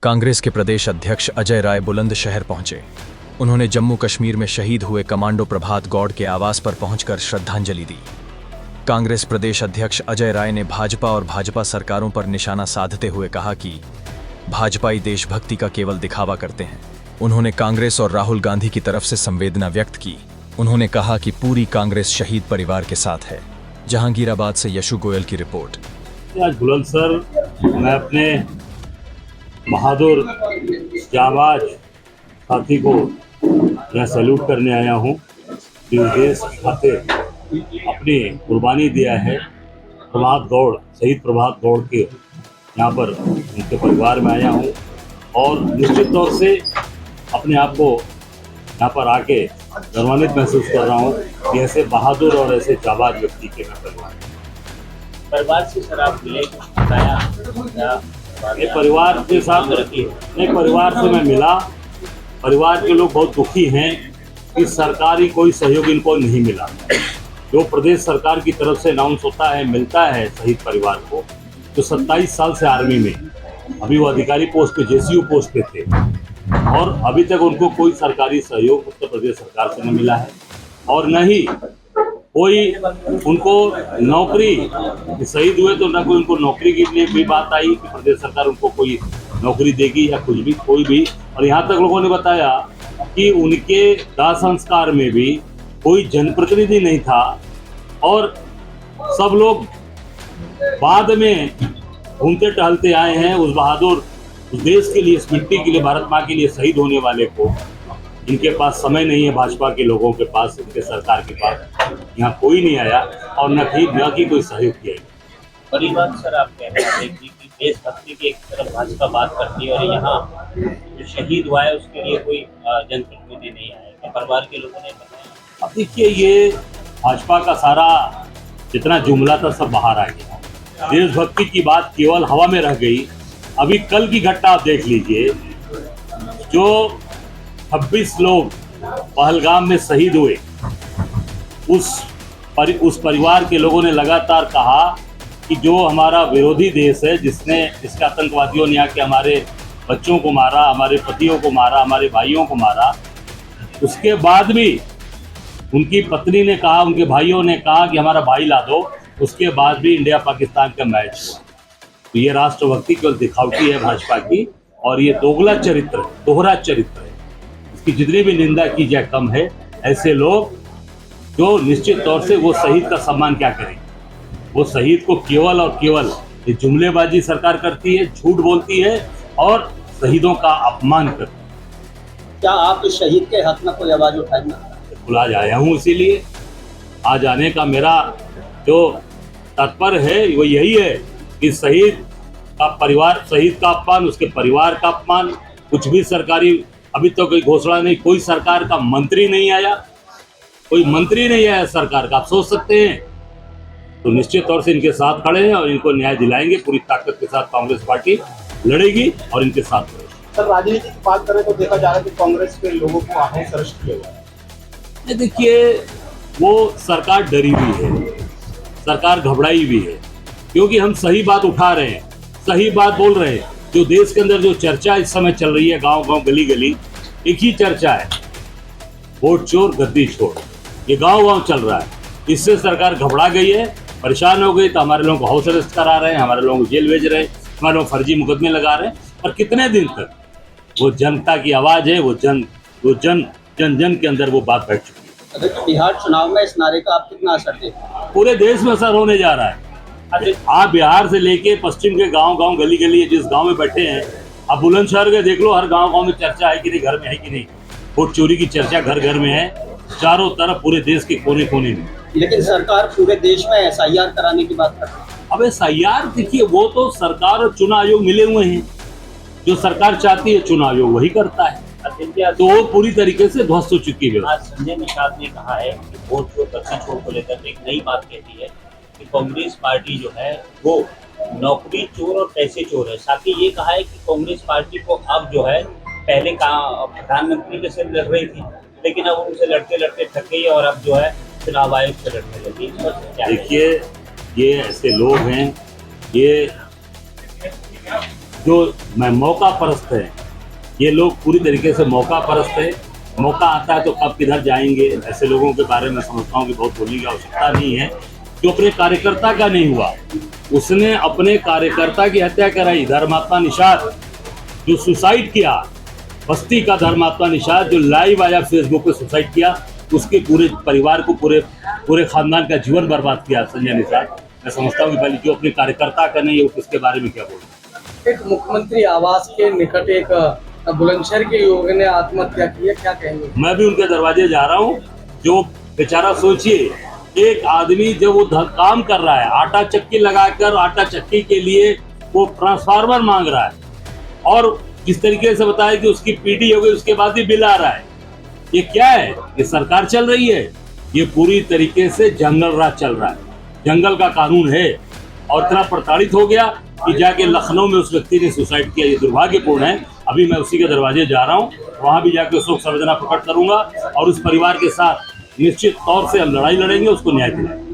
कांग्रेस के प्रदेश अध्यक्ष अजय राय बुलंदशहर पहुंचे। उन्होंने जम्मू कश्मीर में शहीद हुए कमांडो प्रभात गौड़ के आवास पर पहुंचकर श्रद्धांजलि दी। कांग्रेस प्रदेश अध्यक्ष अजय राय ने भाजपा और भाजपा सरकारों पर निशाना साधते हुए कहा कि भाजपाई देशभक्ति का केवल दिखावा करते हैं। उन्होंने कांग्रेस और राहुल गांधी की तरफ से संवेदना व्यक्त की। उन्होंने कहा कि पूरी कांग्रेस शहीद परिवार के साथ है। जहांगीराबाद से यशु गोयल की रिपोर्ट। आज बुलंदशहर मैं अपने बहादुर जाबाज साथी को मैं सैल्यूट करने आया हूँ। जो देश खातिर अपनी कुर्बानी दिया है। प्रभात गौड़, शहीद प्रभात गौड़ के यहाँ पर उनके परिवार में आया हूँ और निश्चित तौर से अपने आप को यहाँ पर आके गौरवान्वित महसूस कर रहा हूँ कि ऐसे बहादुर और ऐसे जाबाज व्यक्ति के परिवार से सर आप मिले, बताया परिवार के साथ नहीं, परिवार से मैं मिला। परिवार के लोग बहुत दुखी हैं कि सरकारी कोई सहयोग इनको नहीं मिला। जो प्रदेश सरकार की तरफ से अनाउंस होता है, मिलता है शहीद परिवार को, जो 27 साल से आर्मी में, अभी वो अधिकारी पोस्ट पे, जेसीयू पोस्ट पे थे और अभी तक उनको कोई सरकारी सहयोग उत्तर प्रदेश सरकार से नहीं मिला है और न ही कोई उनको नौकरी, शहीद हुए तो ना कोई उनको नौकरी के लिए भी बात आई कि प्रदेश सरकार उनको कोई नौकरी देगी या कुछ भी, कोई भी। और यहाँ तक लोगों ने बताया कि उनके दाह संस्कार में भी कोई जनप्रतिनिधि नहीं था और सब लोग बाद में घूमते टहलते आए हैं उस बहादुर, उस देश के लिए, इस मिट्टी के लिए, भारत माँ के लिए शहीद होने वाले को। इनके पास समय नहीं है, भाजपा के लोगों के पास, इनके सरकार के पास यहाँ कोई नहीं आया और न कि कोई सहयोग किया। बड़ी बात सर आप कह रहे हैं कि देशभक्ति की एक तरफ भाजपा बात करती है और यहाँ जो शहीद हुआ है उसके लिए कोई जनप्रतिनिधि नहीं आया, परिवार के लोगों ने बताया। अब देखिए, ये भाजपा का सारा जितना जुमला था सब बाहर आ गया। देशभक्ति की बात केवल हवा में रह गई। अभी कल की घटना आप देख लीजिए, जो 26 लोग पहलगाम में शहीद हुए, उस परिवार के लोगों ने लगातार कहा कि जो हमारा विरोधी देश है, जिसके आतंकवादियों ने आके हमारे बच्चों को मारा, हमारे पतियों को मारा, हमारे भाइयों को मारा, उसके बाद भी उनकी पत्नी ने कहा, उनके भाइयों ने कहा कि हमारा भाई ला दो। उसके बाद भी इंडिया पाकिस्तान का मैच हुआ। तो ये राष्ट्रभक्ति केवल दिखावटी है भाजपा की और ये दोगला चरित्र, दोहरा चरित्र है। इसकी जितनी भी निंदा की जाए कम है। ऐसे लोग जो निश्चित तौर से वो शहीद का सम्मान क्या करें, वो शहीद को केवल और केवल ये जुमलेबाजी सरकार करती है, झूठ बोलती है और शहीदों का अपमान करती है। क्या आप इस शहीद के हक में कोई आवाज उठाएंगे? बिल्कुल आज आया हूँ, इसीलिए आज आने का मेरा जो तात्पर्य है वो यही है कि शहीद का परिवार, शहीद का अपमान, उसके परिवार का अपमान। कुछ भी सरकारी अभी तो कोई घोषणा नहीं, कोई सरकार का मंत्री नहीं आया, कोई मंत्री नहीं आया सरकार का। आप सोच सकते हैं। तो निश्चित तौर से इनके साथ खड़े हैं और इनको न्याय दिलाएंगे। पूरी ताकत के साथ कांग्रेस पार्टी लड़ेगी और इनके साथ लड़ेगी। सर, राजनीति की बात करें तो देखा जा रहा है कि कांग्रेस के लोगों को हाउस अरेस्ट किया गया है। देखिए, वो सरकार डरी हुई है, सरकार घबराई हुई है, क्योंकि हम सही बात उठा रहे हैं, सही बात बोल रहे हैं। जो देश के अंदर जो चर्चा इस समय चल रही है, गांव गांव गली गली एक ही चर्चा है, वोट चोर गद्दी छोड़। ये गांव गांव चल रहा है। इससे सरकार घबरा गई है, परेशान हो गई। तो हमारे लोगों को हाउस अरेस्ट करा रहे हैं, हमारे लोगों को जेल भेज रहे हैं, हमारे लोग फर्जी मुकदमे लगा रहे हैं। और कितने दिन तक? वो जनता की आवाज है, वो जन जन के अंदर वो बात बैठ चुकी है। अगर बिहार चुनाव में इस नारे का आप कितना असर देखते हैं? पूरे देश में असर होने जा रहा है। आप बिहार से लेके पश्चिम के गांव गांव गली गली, जिस गांव में बैठे हैं, आप बुलंदशहर के देख लो, हर गांव गांव में चर्चा है कि नहीं, घर में है कि नहीं। वोट चोरी की चर्चा घर घर में है, चारों तरफ पूरे देश के कोने कोने में। लेकिन सरकार पूरे देश में SIR कराने की बात कर रही है। अब SIR देखिए, वो तो सरकार और चुनाव आयोग मिले हुए हैं। जो सरकार चाहती है चुनाव आयोग वही करता है। तो पूरी तरीके से ध्वस्त हो चुकी है। आज संजय निषाद ने कहा है कि वोट चोर गद्दी छोड़ को लेकर एक नई बात कहती है कि कांग्रेस पार्टी जो है वो नौकरी चोर और पैसे चोर है। साथ ही ये कहा है कि कांग्रेस पार्टी को अब जो है, पहले प्रधानमंत्री के से लड़ रही थी, लेकिन अब उनसे लड़ते लड़ते थक गई और अब जो है चुनाव आयोग से लड़ने लगी। देखिए, ये ऐसे लोग हैं, ये जो मैं मौका परस्त है, ये लोग पूरी तरीके से मौका परस्त है। मौका आता है तो कब किधर जाएंगे, ऐसे लोगों के बारे में समझता हूँ कि बहुत बोलने की आवश्यकता नहीं है। जो अपने कार्यकर्ता का नहीं हुआ, उसने अपने कार्यकर्ता की हत्या कराई। धर्मात्मा निषाद जो सुसाइड किया, बस्ती का धर्मात्मा निषाद जो लाइव आया फेसबुक पे सुसाइड किया, उसके पूरे परिवार को, पूरे खानदान का जीवन बर्बाद किया संजय निषाद। मैं समझता हूँ कि पहले जो अपने कार्यकर्ता का नहीं है, उसके बारे में क्या बोलूं। एक मुख्यमंत्री आवास के निकट एक बुलंदशहर के युवक ने आत्महत्या की है, क्या कहेंगे? मैं भी उनके दरवाजे जा रहा हूँ। जो बेचारा, सोचिए एक आदमी जब वो काम कर रहा है, आटा चक्की लगाकर आटा चक्की के लिए वो ट्रांसफार्मर मांग रहा है, और जिस तरीके से बताया कि उसकी पीडी हो गई, उसके बाद भी बिल आ रहा है। ये क्या है? ये सरकार चल रही है? ये पूरी तरीके से जंगल राज चल रहा है, जंगल का कानून है। और इतना प्रताड़ित हो गया कि जाके लखनऊ में उस व्यक्ति ने सुसाइड किया। ये दुर्भाग्यपूर्ण है। अभी मैं उसी के दरवाजे जा रहा हूँ, वहाँ भी जाके शोक संवेदना प्रकट करूंगा और उस परिवार के साथ निश्चित तौर से हम लड़ाई लड़ेंगे, उसको न्याय दिलाएंगे।